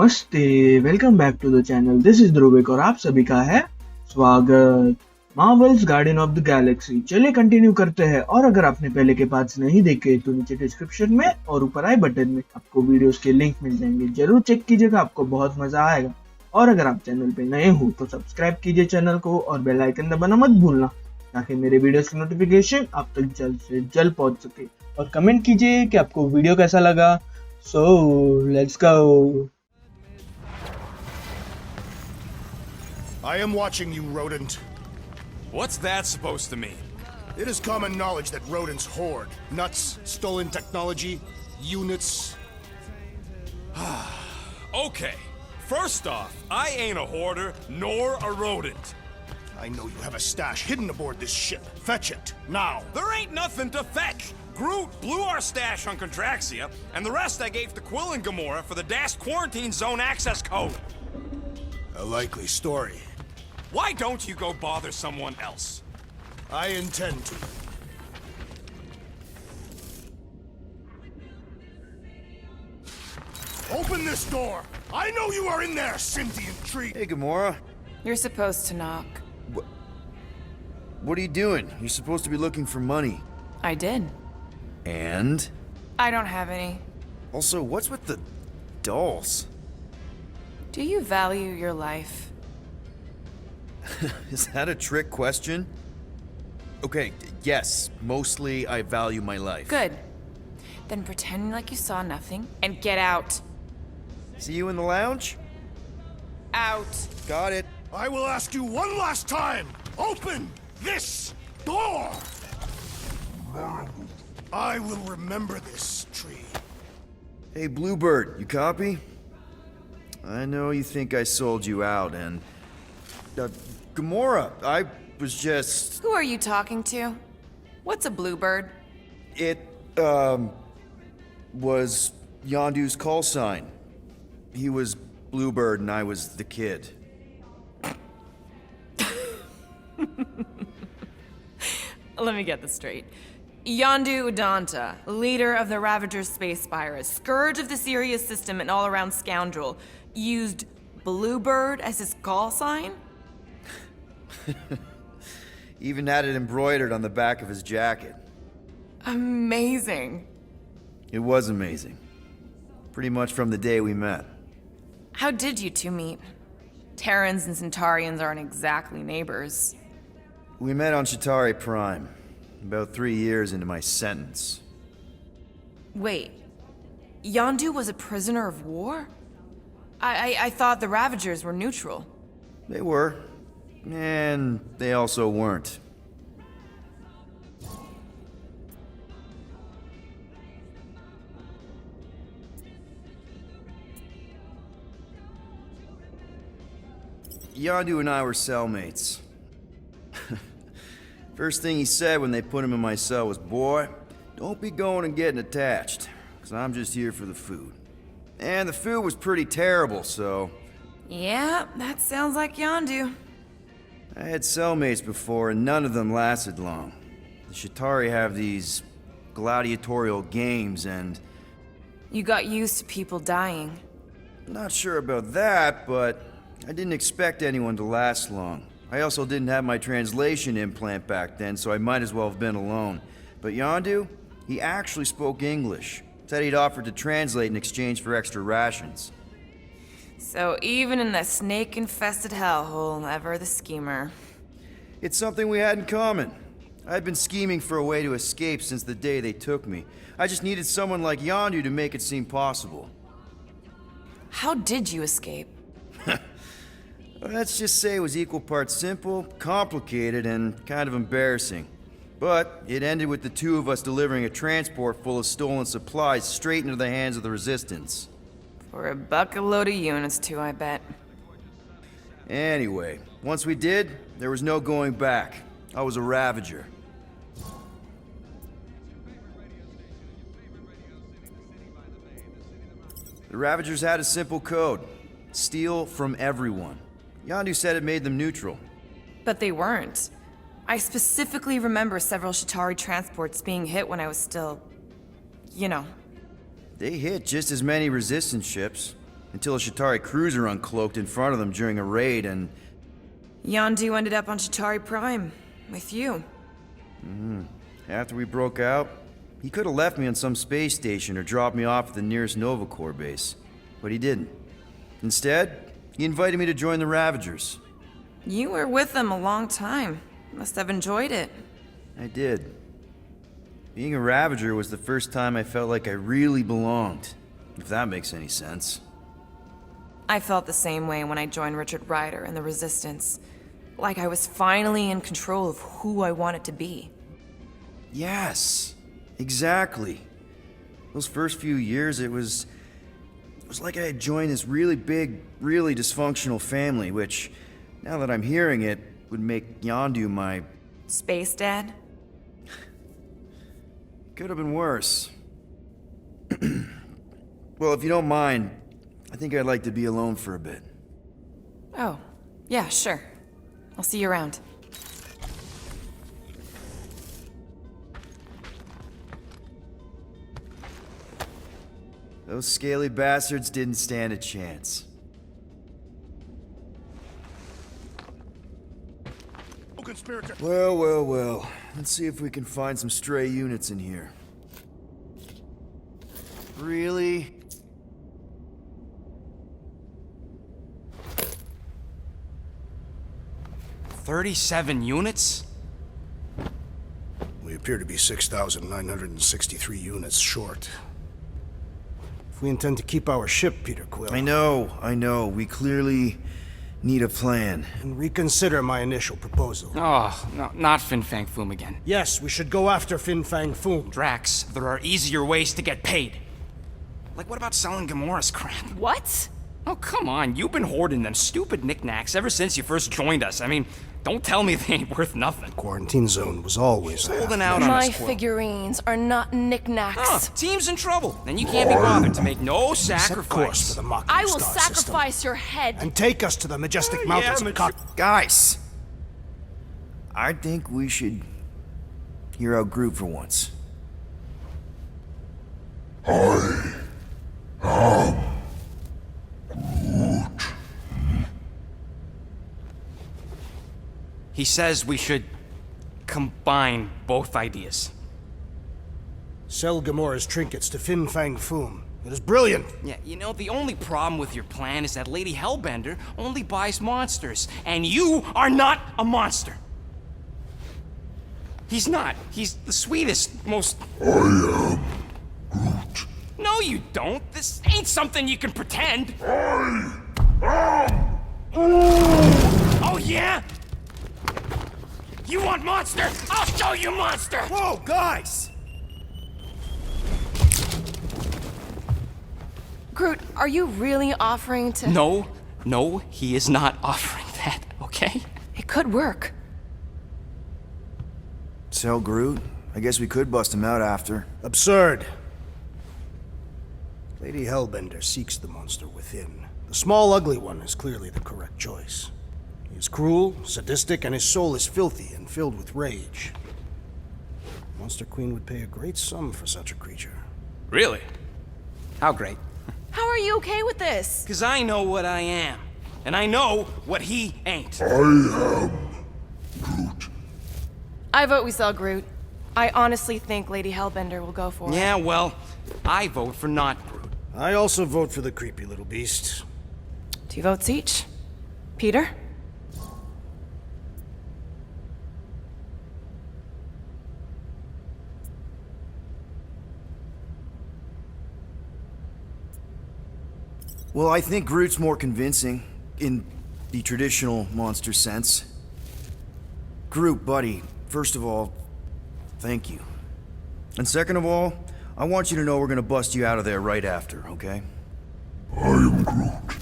नमस्ते, welcome back to the channel. This is Dhruvik और आप सभी का है स्वागत। Marvel's guardian of the galaxy चलिए कंटिन्यू करते हैं। और अगर आपने पहले के पार्ट्स नहीं देखे तो नीचे डिस्क्रिप्शन में और ऊपर आई बटन में आपको वीडियोस के लिंक मिल जाएंगे, जरूर चेक कीजिएगा, आपको बहुत मजा आएगा। और अगर आप चैनल पे नए हो तो सब्सक्राइब कीजिए चैनल को और बेल आइकन दबाना मत भूलना ताकि मेरे वीडियोस की नोटिफिकेशन आप तक जल्द से जल्द पहुंच सके। और कमेंट कीजिए कि आपको वीडियो कैसा लगा। So let's go. I am watching you, rodent. What's that supposed to mean? It is common knowledge that rodents hoard nuts, stolen technology, units. Okay, first off, I ain't a hoarder nor a rodent. I know you have a stash hidden aboard this ship. Fetch it, now. There ain't nothing to fetch. Groot blew our stash on Contraxia, and the rest I gave to Quill and Gamora for the DAS quarantine zone access code. A likely story. Why don't you go bother someone else? I intend to. Open this door! I know you are in there, sentient tree! Hey, Gamora. You're supposed to knock. What are you doing? You're supposed to be looking for money. I did. And? I don't have any. Also, what's with the dolls? Do you value your life? Is that a trick question? Okay, yes, mostly I value my life. Good. Then pretend like you saw nothing and get out. See you in the lounge? Out. Got it. I will ask you one last time! Open this door! I will remember this tree. Hey, Bluebird, you copy? I know you think I sold you out, and... Gamora, I was just... Who are you talking to? What's a bluebird? It, was Yondu's call sign. He was Bluebird and I was the kid. Let me get this straight. Yondu Udanta, leader of the Ravager's space virus, scourge of the Sirius system and all-around scoundrel, used Bluebird as his call sign? Even had it embroidered on the back of his jacket. Amazing. It was amazing. Pretty much from the day we met. How did you two meet? Terrans and Centaurians aren't exactly neighbors. We met on Chitauri Prime, about 3 years into my sentence. Wait, Yondu was a prisoner of war? I thought the Ravagers were neutral. They were. And they also weren't. Yondu and I were cellmates. First thing he said when they put him in my cell was, "Boy, don't be going and getting attached, because I'm just here for the food." And the food was pretty terrible, so... Yeah, that sounds like Yondu. I had cellmates before, and none of them lasted long. The Chitauri have these gladiatorial games, and... You got used to people dying. Not sure about that, but I didn't expect anyone to last long. I also didn't have my translation implant back then, so I might as well have been alone. But Yondu, he actually spoke English. Said he'd offered to translate in exchange for extra rations. So even in the snake-infested hellhole, ever the schemer. It's something we had in common. I'd been scheming for a way to escape since the day they took me. I just needed someone like Yondu to make it seem possible. How did you escape? Let's just say it was equal parts simple, complicated, and kind of embarrassing. But it ended with the two of us delivering a transport full of stolen supplies straight into the hands of the Resistance. For a bucket load of units too, I bet. Anyway, once we did, there was no going back. I was a Ravager. The Ravagers had a simple code. Steal from everyone. Yondu said it made them neutral. But they weren't. I specifically remember several Chitauri transports being hit when I was still... you know. They hit just as many resistance ships. until a Chitauri cruiser uncloaked in front of them during a raid and... Yondu ended up on Chitauri Prime. With you. After we broke out, he could have left me on some space station or dropped me off at the nearest Nova Corps base. But he didn't. Instead, he invited me to join the Ravagers. You were with them a long time. Must have enjoyed it. I did. Being a Ravager was the first time I felt like I really belonged, if that makes any sense. I felt the same way when I joined Richard Rider and the Resistance. Like I was finally in control of who I wanted to be. Yes, exactly. Those first few years, it was like I had joined this really big, really dysfunctional family, which, now that I'm hearing it, would make Yondu my... Space Dad? Could have been worse. Well, if you don't mind, I think I'd like to be alone for a bit. Oh, yeah, sure. I'll see you around. Those scaly bastards didn't stand a chance. Conspirator. Well. Let's see if we can find some stray units in here. Really? $37 units? We appear to be 6,963 units short. If we intend to keep our ship, Peter Quill... I know. We clearly need a plan. And reconsider my initial proposal. Oh, no, not Fin Fang Foom again. Yes, we should go after Fin Fang Foom. Drax, there are easier ways to get paid. Like, what about selling Gamora's crap? What? Oh, come on. You've been hoarding them stupid knickknacks ever since you first joined us. I mean, don't tell me they ain't worth nothing. Quarantine zone was always Holding out on My us, Quill. figurines are not knickknacks. Huh, team's in trouble, and you can't be bothered to make no Set course sacrifice. for the Mocking I will Star sacrifice system. your head. And take us to the majestic mountains of Korath. Guys! I think we should hear out Groot for once. He says we should combine both ideas. Sell Gamora's trinkets to Fin Fang Foom. It is brilliant. Yeah, you know, the only problem with your plan is that Lady Hellbender only buys monsters, and you are not a monster. He's not. He's the sweetest, most... I am Groot. No, you don't. This ain't something you can pretend. Oh, yeah? You want monster? I'll show you monster! Whoa, guys! Groot, are you really offering to... No, he is not offering that, okay? It could work. Sell Groot? I guess we could bust him out after. Absurd. Lady Hellbender seeks the monster within. The small, ugly one is clearly the correct choice. He is cruel, sadistic, and his soul is filthy and filled with rage. Monster Queen would pay a great sum for such a creature. Really? How great? How are you okay with this? Because I know what I am. And I know what he ain't. I vote we sell Groot. I honestly think Lady Hellbender will go for it. Yeah, well, I vote for not Groot. I also vote for the creepy little beast. 2 votes each. Peter? Well, I think Groot's more convincing, in the traditional monster sense. Groot, buddy, first of all, thank you. And second of all, I want you to know we're gonna bust you out of there right after, okay? I am Groot.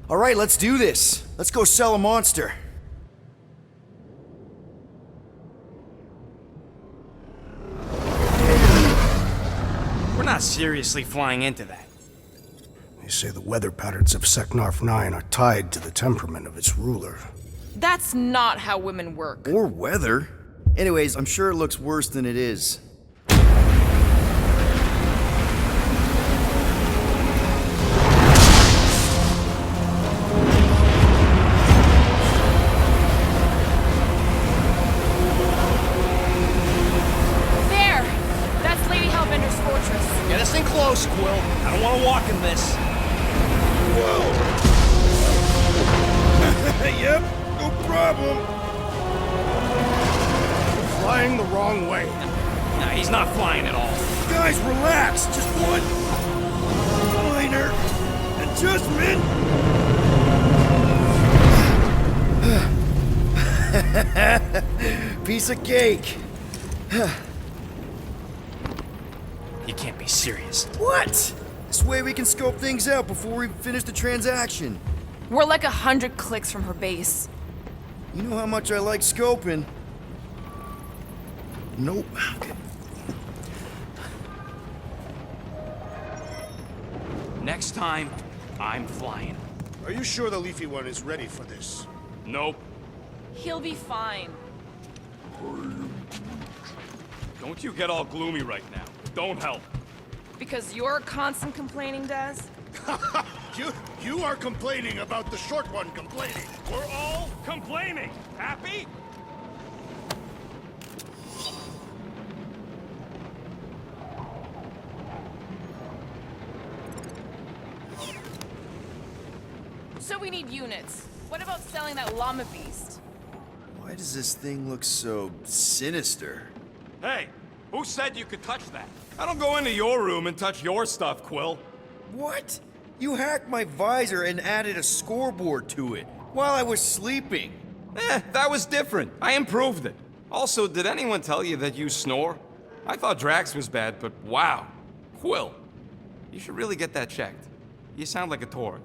Alright, let's do this. Let's go sell a monster. We're not seriously flying into that. They say the weather patterns of Seknarf 9 are tied to the temperament of its ruler. That's not how women work. Or weather. Anyways, I'm sure it looks worse than it is. Yep, no problem. Flying the wrong way. Nah, he's not flying at all. Guys, relax. Just one minor adjustment. Piece of cake. You can't be serious. What? This way we can scope things out before we finish the transaction. We're like 100 clicks from her base. You know how much I like scoping. Nope. Okay. Next time, I'm flying. Are you sure the Leafy One is ready for this? Nope. He'll be fine. Don't you get all gloomy right now. Don't help. Because you're constant complaining, Des? You are complaining about the short one complaining. We're all complaining. Happy? So we need units. What about selling that llama beast? Why does this thing look so sinister? Hey, who said you could touch that? I don't go into your room and touch your stuff, Quill. What? You hacked my visor and added a scoreboard to it while I was sleeping. That was different. I improved it. Also, did anyone tell you that you snore? I thought Drax was bad, but wow. Quill, you should really get that checked. You sound like a Torg.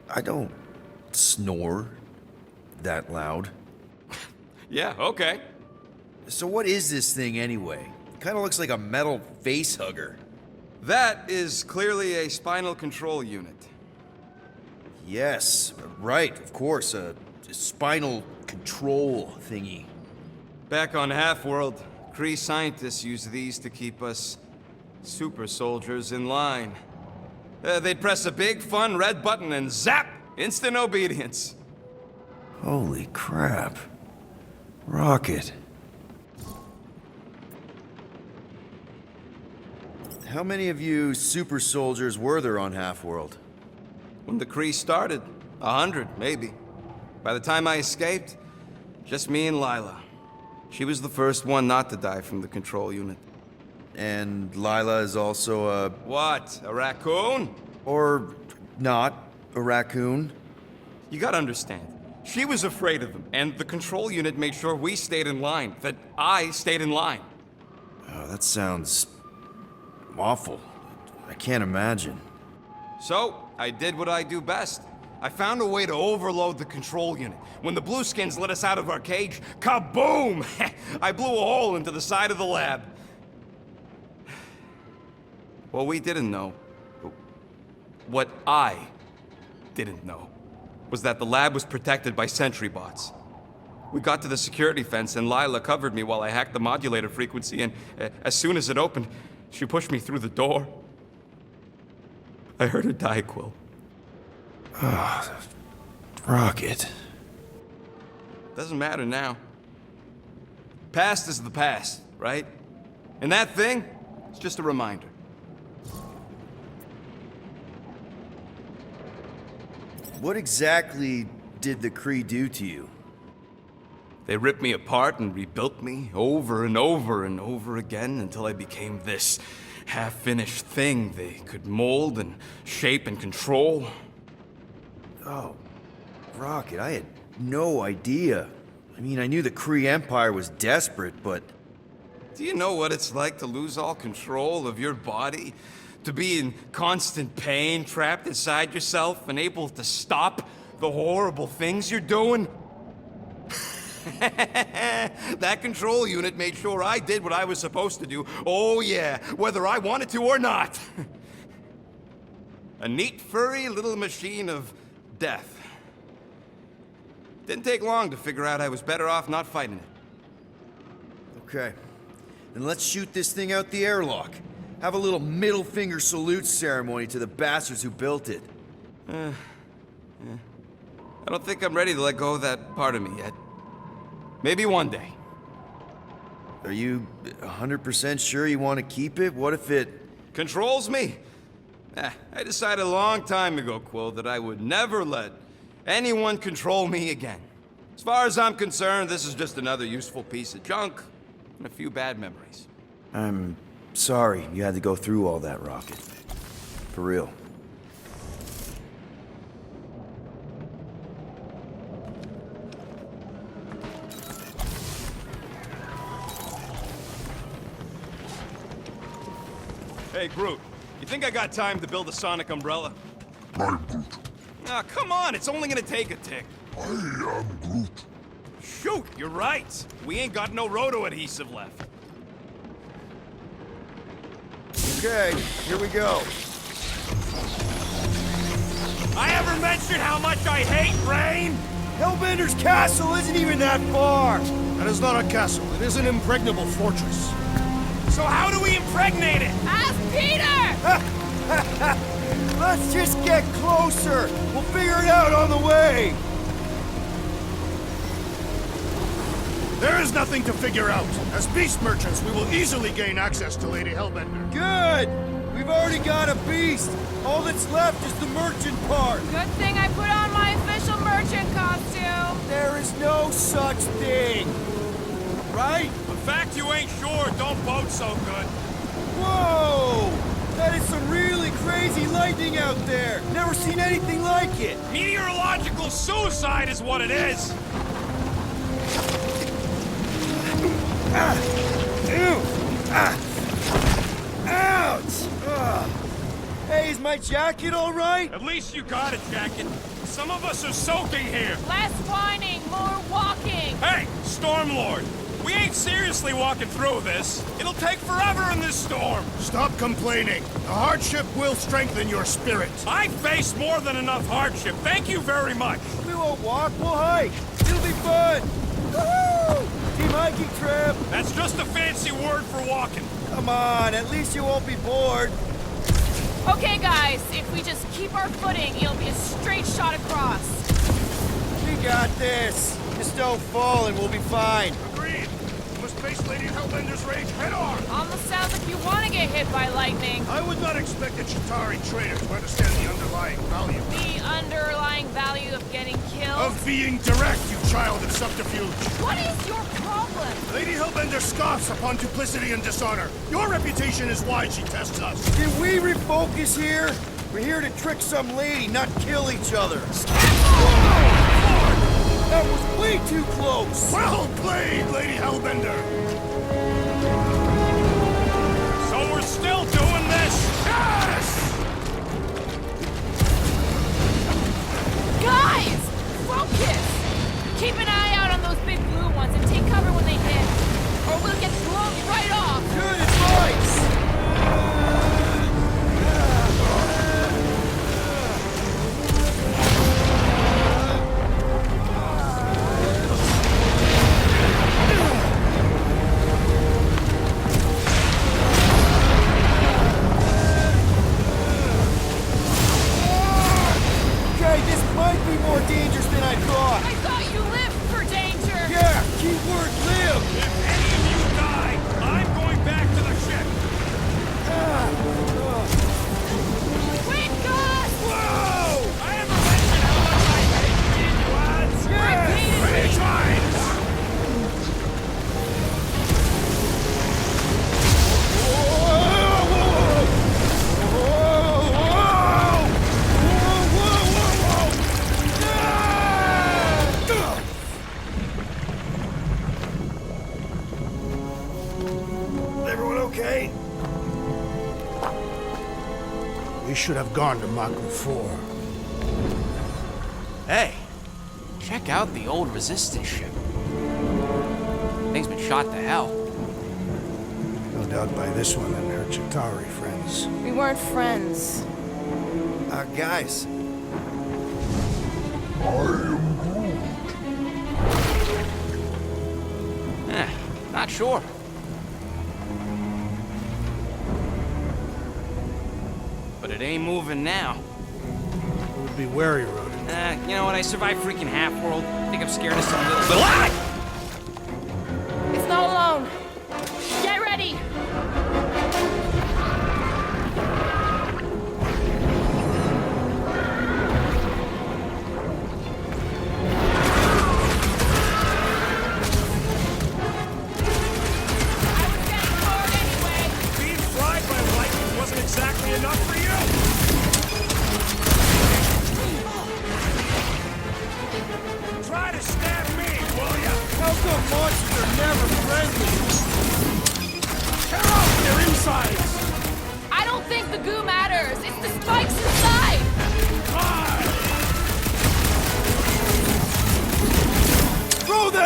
I don't snore that loud. Yeah, okay. So what is this thing anyway? Kind of looks like a metal face hugger. That is clearly a spinal control unit. Yes, right, of course, a spinal control thingy. Back on Half-World, Kree scientists use these to keep us super soldiers in line. They'd press a big, fun red button and zap! Instant obedience. Holy crap. Rocket. How many of you super soldiers were there on Half-World? When the Kree started, 100, maybe. By the time I escaped, just me and Lila. She was the first one not to die from the control unit. And Lila is also a... What, a raccoon? or not, a raccoon? You gotta understand. She was afraid of them, and the control unit made sure we stayed in line, that I stayed in line. Oh, that sounds... awful. I can't imagine. So, I did what I do best. I found a way to overload the control unit. When the Blueskins let us out of our cage, kaboom! I blew a hole into the side of the lab. What we didn't know, what I didn't know, was that the lab was protected by sentry bots. We got to the security fence and Lila covered me while I hacked the modulator frequency, and as soon as it opened, she pushed me through the door. I heard her die, Quill. Rocket. Doesn't matter now. Past is the past, right? And that thing, it's just a reminder. What exactly did the Kree do to you? They ripped me apart and rebuilt me over and over and over again until I became this half-finished thing they could mold and shape and control. Oh, Rocket, I had no idea. I mean, I knew the Kree Empire was desperate, but... Do you know what it's like to lose all control of your body? To be in constant pain, trapped inside yourself, unable to stop the horrible things you're doing? That control unit made sure I did what I was supposed to do. Oh yeah, whether I wanted to or not. A neat, furry little machine of death. Didn't take long to figure out I was better off not fighting it. Okay. Then let's shoot this thing out the airlock. Have a little middle finger salute ceremony to the bastards who built it. I don't think I'm ready to let go of that part of me yet. Maybe one day. Are you 100% sure you want to keep it? What if it... Controls me? I decided a long time ago, Quill, that I would never let anyone control me again. As far as I'm concerned, this is just another useful piece of junk and a few bad memories. I'm sorry you had to go through all that, Rocket. For real. Hey, Groot, you think I got time to build a sonic umbrella? I'm Groot. Ah, come on, it's only gonna take a tick. I am Groot. Shoot, you're right. We ain't got no roto adhesive left. Okay, here we go. I ever mentioned how much I hate rain? Hellbender's castle isn't even that far! That is not a castle. It is an impregnable fortress. So how do we impregnate it? Ask Peter! Let's just get closer! We'll figure it out on the way! There is nothing to figure out. As beast merchants, we will easily gain access to Lady Hellbender. Good! We've already got a beast! All that's left is the merchant part! Good thing I put on my official merchant costume. There is no such thing! Right? The fact you ain't sure don't bode so good. Whoa! That is some really crazy lightning out there! Never seen anything like it! Meteorological suicide is what it is. Ew! Ouch! Ugh. Hey, is my jacket all right? At least you got a jacket. Some of us are soaking here. Less whining, more walking. Hey, Stormlord! We ain't seriously walking through this. It'll take forever in this storm. Stop complaining. The hardship will strengthen your spirit. I faced more than enough hardship. Thank you very much. We won't walk, we'll hike! It'll be fun! Woohoo! Team hiking trip! That's just a fancy word for walking. Come on, at least you won't be bored. Okay, guys, if we just keep our footing, it'll be a straight shot across. We got this. Just don't fall and we'll be fine. Agreed. We must face Lady Hellbender's rage head on. Almost sounds like you want to get hit by lightning. I would not expect a Chitauri trader to understand the underlying value. The underlying value of getting killed. Of being direct, you child of subterfuge. What is your problem? Lady Hellbender scoffs upon duplicity and dishonor. Your reputation is why she tests us. Can we refocus here? We're here to trick some lady, not kill each other. That was way too close! Well played, Lady Hellbender. So we're still doing this? Yes! Guys! Focus! Keep an eye out on those big blue ones and take cover when they hit. Or we'll get blown right off. Good advice! Okay, this might be more dangerous than I thought. I thought you lived for danger. Yeah, keyword live! If any of you die, I'm going back to the ship. Wait, Gus! Whoa! I ever mentioned how much I hate being lads? Repeatedly. Everyone okay? We should have gone to Mako 4. Hey, check out the old Resistance ship. Thing's been shot to hell. No doubt by this one and her Chitauri friends. We weren't friends. Guys. Not sure. But it ain't moving now. We'll be wary, Rodent. You know what? I survived freaking Half-World. Think I'm scared of some little... But what? It's not alone. Get ready.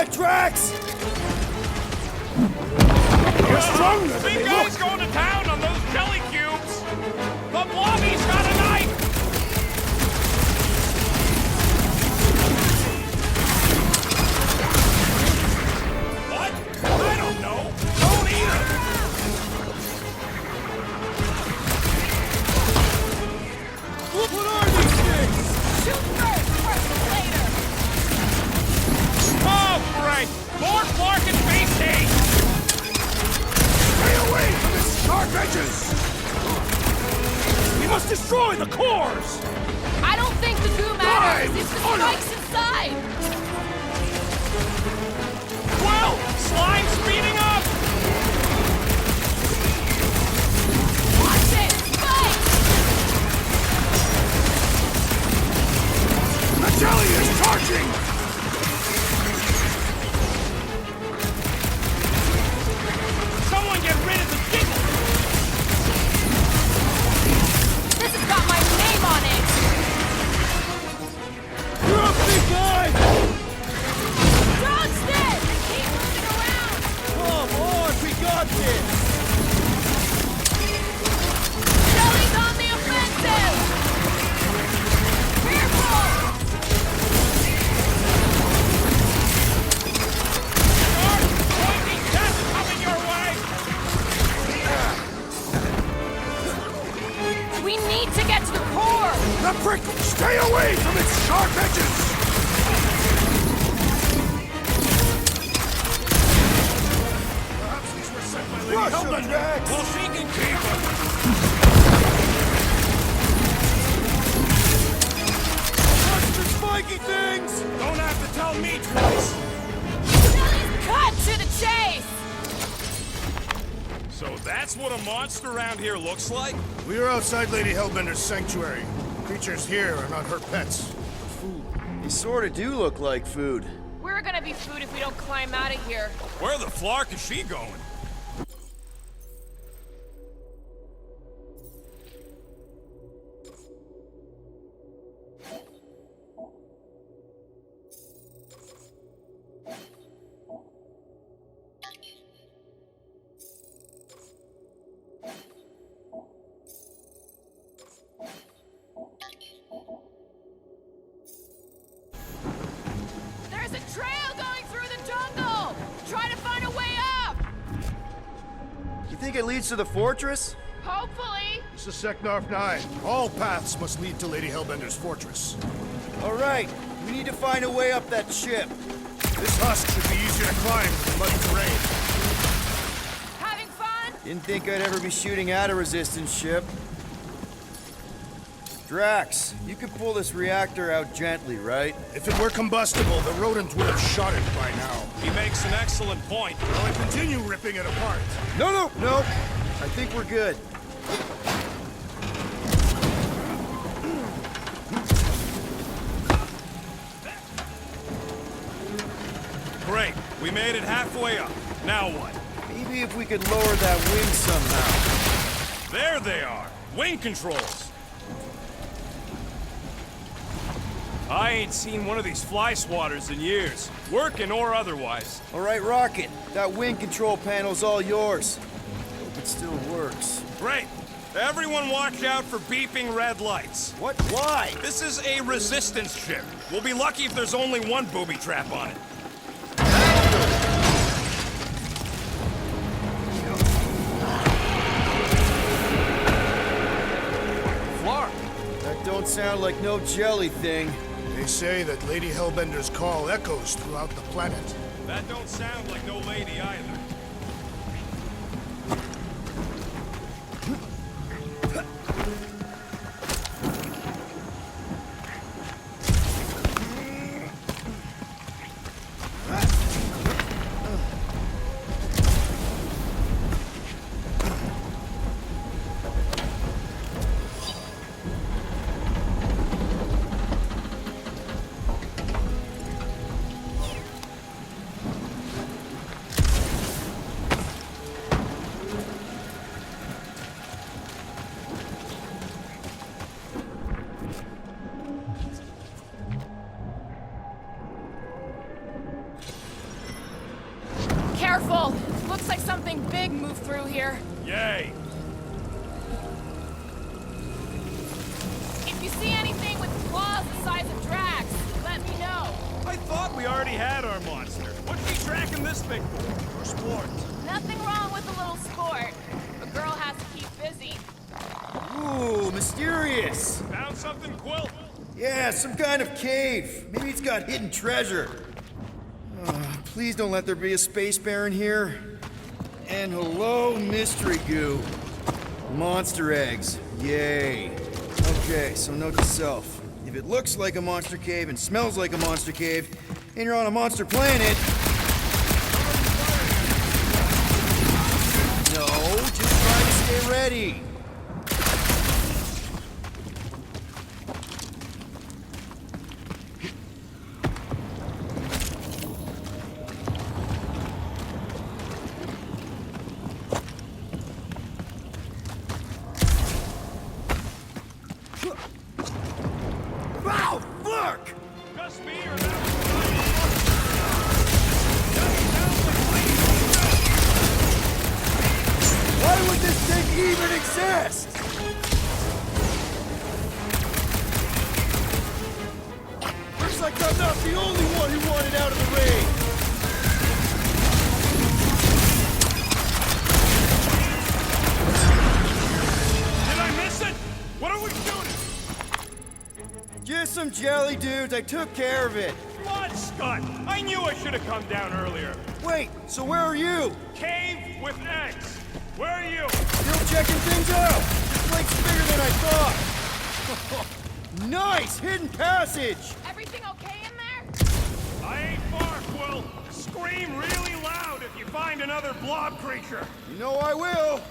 back, Drax! You're stronger than Big they guy's look! going to town on those jelly cubes! The blobby's got a knife! What? I don't know. Don't either! What are these things? Shoot first, work later! Oh, great! More Clark and Beastie! Stay away from its sharp edges! We must destroy the cores! I don't think the goo matters. Dive! It's the Oh, no. spikes inside. Well, slime speeding up! Watch it, spikes! The jelly is charging! Someone get rid of the giggle! This has got my name on it. You're up, big guy! Dodge this! Keep moving around. Come on, we got this! Jelly's on the offensive. Careful! Guard, pointing death coming your way! We need to get to the core. The prick! Stay away from its sharp edges! Perhaps these were sent by Lady Hellbender. Well, she can keep them! Watch the spiky things! Don't have to tell me twice! Cut to the chase. So that's what a monster around here looks like? We are outside Lady Hellbender's sanctuary. Creatures here are not her pets. They sort of do look like food. We're gonna be food if we don't climb out of here. Where the flark is she going? There's a trail going through the jungle. Try to find a way up. You think it leads to the fortress? Hopefully. This is Seknarf 9. All paths must lead to Lady Hellbender's fortress. All right, we need to find a way up that ship. This husk should be easier to climb than the muddy terrain. Having fun? Didn't think I'd ever be shooting at a resistance ship. Drax, you could pull this reactor out gently, right? If it were combustible, the rodent would have shot it by now. He makes an excellent point. Will I continue ripping it apart? No. I think we're good. Great. We made it halfway up. Now what? Maybe if we could lower that wing somehow. There they are. Wing controls. I ain't seen one of these fly swatters in years. Working or otherwise. All right, Rocket. That wing control panel's all yours. Hope it still works. Great. Everyone watch out for beeping red lights. What? Why? This is a resistance ship. We'll be lucky if there's only one booby trap on it. Flark. That don't sound like no jelly thing. They say that Lady Hellbender's call echoes throughout the planet. That don't sound like no lady either. something big move through here. Yay! If you see anything with claws the size of Drax, let me know. I thought we already had our monster. What's he tracking this thing for? For sport. Nothing wrong with a little sport. A girl has to keep busy. Ooh, mysterious. Found something, Quill? Yeah, some kind of cave. Maybe it's got hidden treasure. Please don't let there be a space baron here. And hello, mystery goo. Monster eggs. Yay. Okay, so note to self. If it looks like a monster cave and smells like a monster cave, and you're on a monster planet... No, just try to stay ready. Wow, look! Just me or that? Why would this thing even exist? Looks like I'm not the only one who wanted out of the rain. Did I miss it? What are we shooting? Just some jelly dudes. I took care of it. Blood Scott! I knew I should have come down earlier. Wait, so where are you? Cave with eggs. Where are you? Still checking things out. This lake's bigger than I thought. Nice hidden passage. Everything okay in there? I ain't far, Quill. Scream really loud if you find another blob creature. You know I will.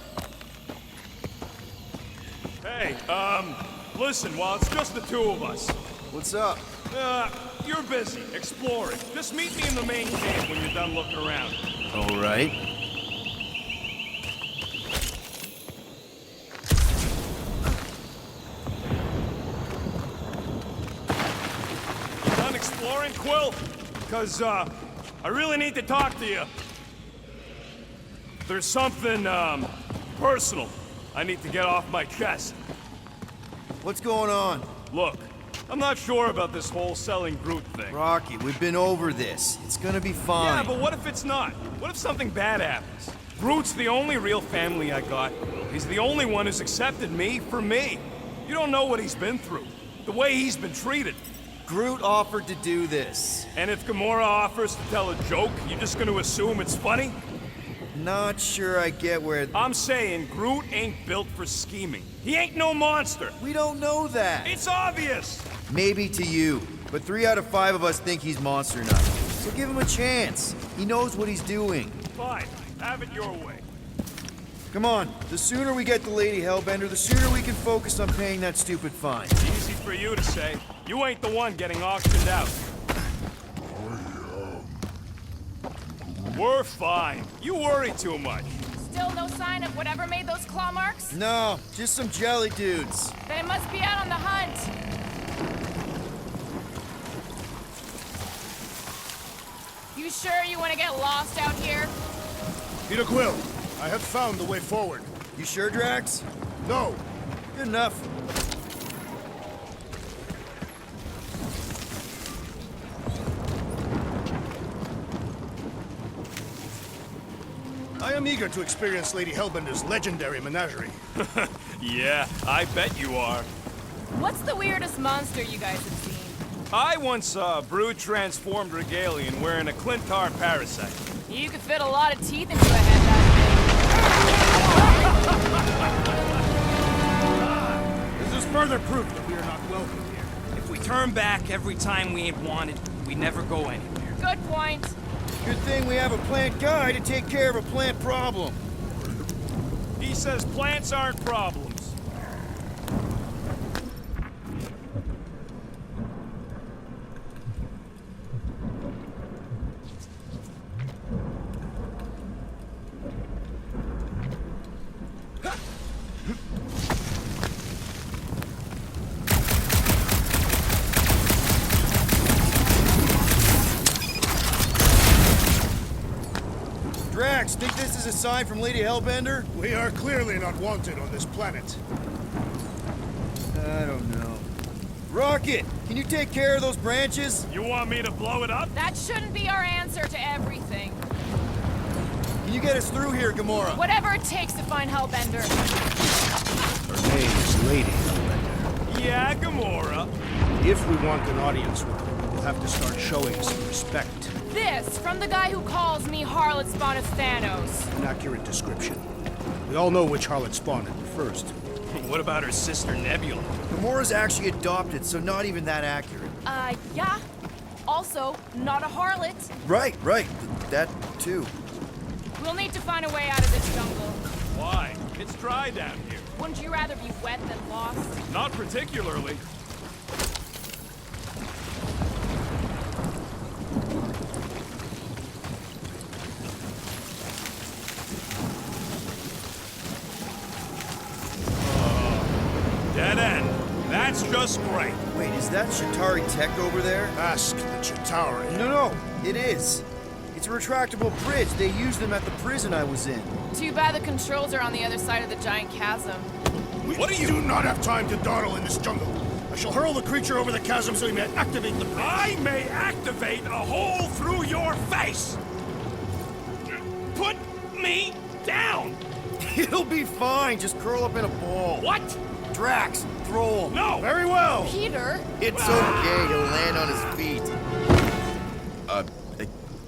Hey, listen, while it's just the two of us, What's up? you're busy exploring. Just meet me in the main cave when you're done looking around. All right. Done exploring, Quill? Because, I really need to talk to you. There's something, personal I need to get off my chest. What's going on? Look, I'm not sure about this whole selling Groot thing. Rocky, we've been over this. It's gonna be fine. Yeah, but what if it's not? What if something bad happens? Groot's the only real family I got. He's the only one who's accepted me for me. You don't know what he's been through. The way he's been treated. Groot offered to do this. And if Gamora offers to tell a joke, you just gonna assume it's funny? Not sure I get where... I'm saying Groot ain't built for scheming. He ain't no monster. We don't know that. It's obvious. Maybe to you, but 3 out of 5 of us think he's monster enough. So give him a chance. He knows what he's doing. Fine, have it your way. Come on, the sooner we get the Lady Hellbender, the sooner we can focus on paying that stupid fine. Easy for you to say. You ain't the one getting auctioned out. We're fine. You worry too much. Still no sign of whatever made those claw marks? No, just some jelly dudes. Then it must be out on the hunt. You sure you want to get lost out here? Peter Quill, I have found the way forward. You sure, Drax? No, Good enough. I am eager to experience Lady Hellbender's legendary menagerie. Yeah, I bet you are. What's the weirdest monster you guys have seen? I once saw a brood transformed regalian wearing a Clintar parasite. You could fit a lot of teeth into a head that This is further proof that we are not welcome here. If we turn back every time we ain't wanted, we never go anywhere. big. Good point. Good thing we have a plant guy to take care of a plant problem. He says plants aren't problems. Drax, think this is is a sign from Lady Hellbender? We are clearly not wanted on this planet. I don't know. Rocket, can you take care of those branches? You want me to blow it up? That shouldn't be our answer to everything. Can you get us through here, Gamora? Whatever it takes to find Hellbender. Her name's Lady Hellbender. Yeah, Gamora. If we want an audience with her, we will have to start showing some respect. This from the guy who calls me Harlot Spawn of Thanos. An accurate description. We all know which harlot spawn it refers to. What about her sister Nebula? Gamora's actually adopted, so not even that accurate. Yeah. Also, not a harlot. Right. That too. We'll need to find a way out of this jungle. Why? It's dry down here. Wouldn't you rather be wet than lost? Not particularly. Dead end. That's just great. Wait, is that Chitauri tech over there? Ask the Chitauri. No, it is. It's a retractable bridge. They used them at the prison I was in. Too bad the controls are on the other side of the giant chasm. We What are you- do not have time to dawdle in this jungle. I shall hurl the creature over the chasm so he may activate the bridge. I may activate a hole through your face. Put me down. It'll be fine. Just curl up in a ball. What? Drax, throw him. No. Very well. Peter? It's okay. He'll land on his feet. I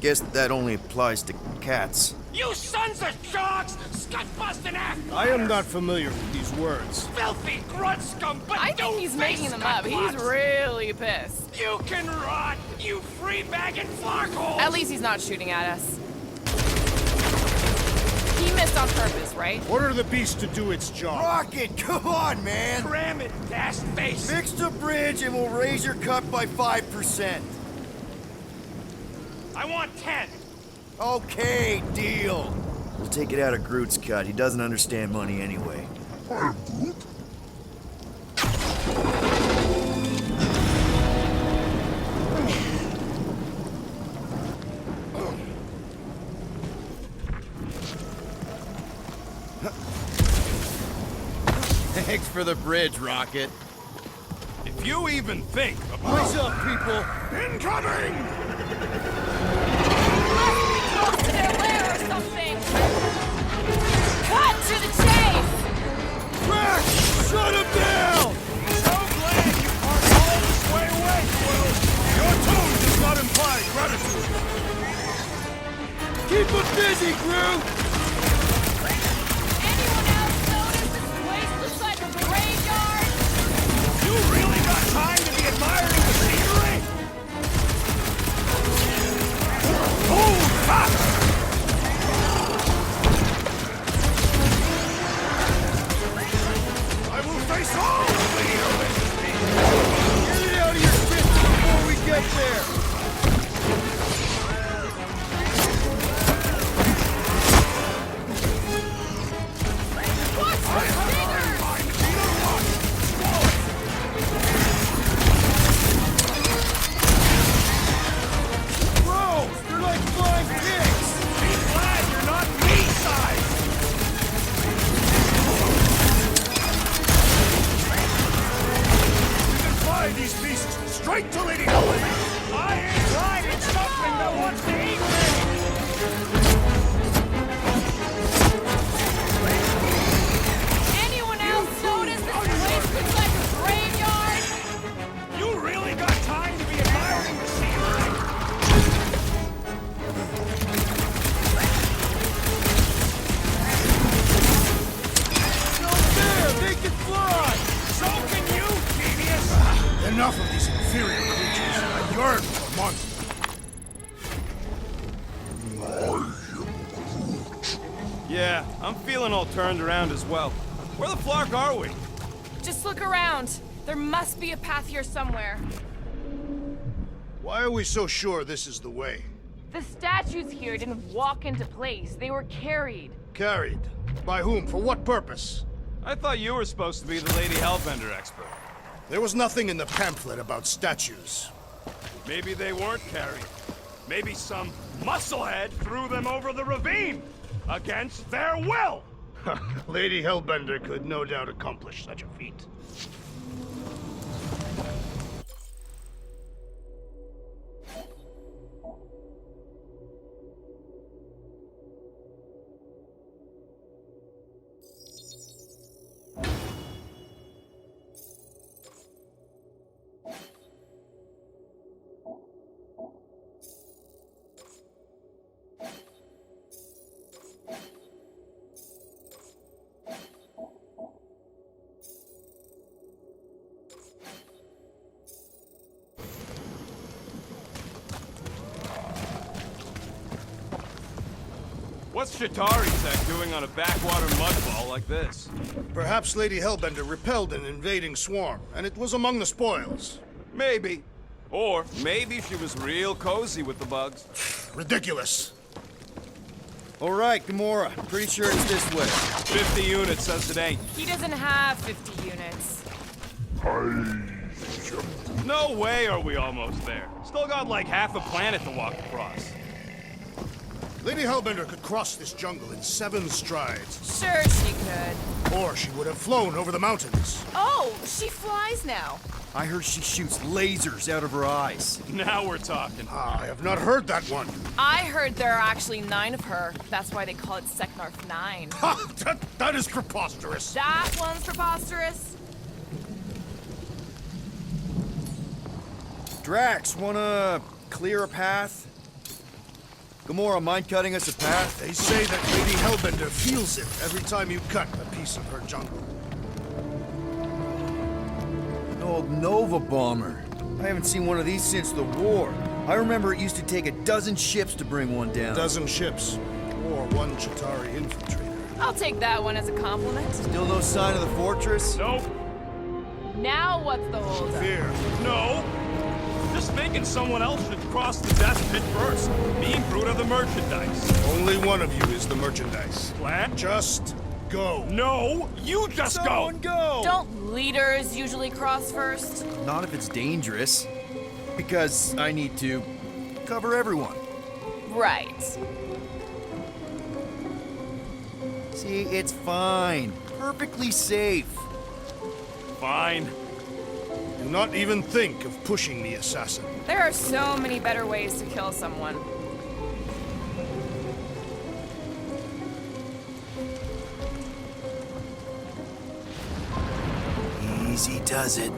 guess that only applies to cats. You sons of sharks! Scut-busting ass! I am not familiar with these words. Filthy grunt scum, but I think he's making them up. He's really pissed. You can rot, you free-bagging flarkhole! At least he's not shooting at us. He missed on purpose, right? Order the beast to do its job. Rocket, come on, man. Cram it, dash face! Fix the bridge and we'll raise your cut by 5%. I want 10! Okay, deal. We'll take it out of Groot's cut. He doesn't understand money anyway. I'm Groot. Thanks for the bridge, Rocket. If you even think about... What's up, people? Incoming! Close to their lair or something! Cut to the chase! Drax, shut him down! So glad you parked all this way away, Quill! Your tone does not imply gratitude. Keep him busy, Groot! Anyone else notice this place looks like a graveyard? You really got time to be admiring the scenery? Oh, fuck! I will face all of the Get it out of your fist before we get there! What's the fingers? Bro, they're like flying pigs! Be glad you're not me-sized! You can fly these beasts straight to Lady Hellbender. I ain't riding something that wants to eat me! Anyone else notice this place looks like a graveyard? You really got time to be admiring the scenery? No fair! They can fly! So can you, genius! Enough of these inferior creatures. I yearn for monsters. Yeah, I'm feeling all turned around as well. Where the flark are we? Just look around. There must be a path here somewhere. Why are we so sure this is the way? The statues here didn't walk into place. They were carried. Carried. By whom? For what purpose? I thought you were supposed to be the Lady Hellbender expert. There was nothing in the pamphlet about statues. Maybe they weren't carried. Maybe some musclehead threw them over the ravine. against their will! Lady Hellbender could no doubt accomplish such a feat. What's Shatari Tech doing on a backwater mudball like this? Perhaps Lady Hellbender repelled an invading swarm, and it was among the spoils. Maybe. Or maybe she was real cozy with the bugs. Ridiculous. All right, Gamora. Pretty sure it's this way. 50 units says it ain't. He doesn't have 50 units. No way are we almost there. Still got like half a planet to walk across. Lady Hellbender could cross this jungle in 7 strides. Sure, she could. Or she would have flown over the mountains. Oh, she flies now. I heard she shoots lasers out of her eyes. Now we're talking. I have not heard that one. I heard there are actually 9 of her. That's why they call it Seknarf 9. Ha! That is preposterous. That one's preposterous. Drax, wanna clear a path? Gamora, mind cutting us a path? They say that Lady Hellbender feels it every time you cut a piece of her jungle. An old Nova bomber. I haven't seen one of these since the war. I remember it used to take a dozen ships to bring one down. A dozen ships, or 1 Chitauri infiltrator. I'll take that one as a compliment. Still no sign of the fortress? Nope. Now what's the holdup? Fear. No. Just thinking someone else should cross the death pit first. Me and Groot are the merchandise. Only one of you is the merchandise. Plan? Just go. No, you just Someone go! Don't leaders usually cross first? Not if it's dangerous. Because I need to cover everyone. Right. See, it's fine. Perfectly safe. Fine. Do not even think of pushing the assassin. There are so many better ways to kill someone. Easy does it.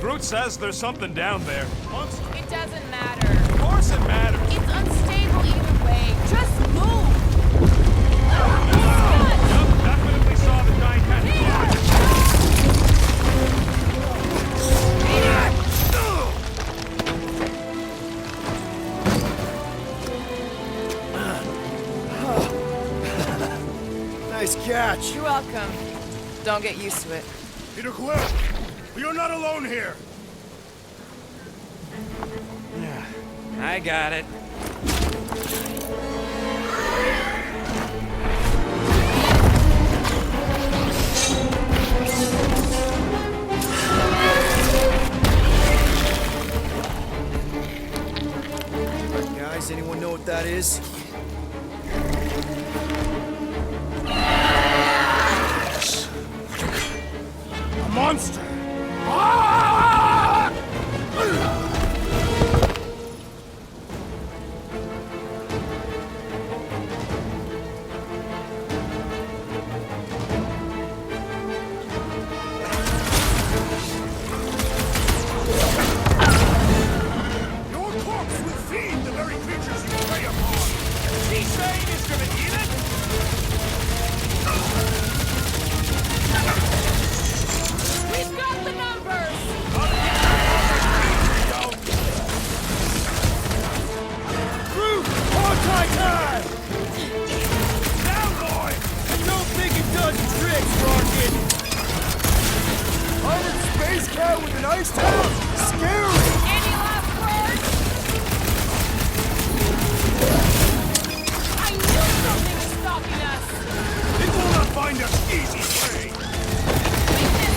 Groot says there's something down there. It doesn't matter. Of course it matters. It's unstable either way. Just move! Yep, definitely saw the giant cat. Nice catch. You're welcome. Don't get used to it. Peter Quill, we are not alone here. I got it. Guys, anyone know what that is? A monster. Your corpse will feed the very creatures you prey upon. He's saying he's gonna eat it? We've got the numbers! Groot! Anti-time! Down, boy! Don't think it does tricks, Rocket! Pirate space cat with an ice tail? Scary! Any last words? I knew something was stopping us! It will not find us easy prey. Weakness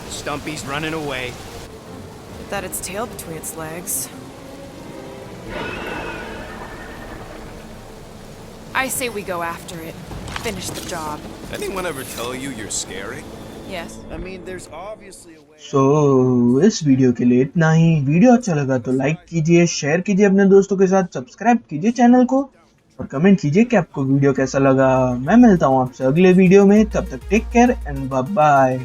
Stumpy's running away. That its tail between its legs. I say we go after it. Finish the job. Anyone ever tell you you're scary? Yes. I mean, there's obviously a way. सो इस video के लिए इतना ही। Video अच्छा लगा तो like कीजिए, share कीजिए अपने दोस्तों के साथ, सब्सक्राइब कीजिए चैनल को और कमेंट कीजिए कि आपको वीडियो कैसा लगा। मैं मिलता हूँ आपसे अगले वीडियो में, तब तक take care and bye bye.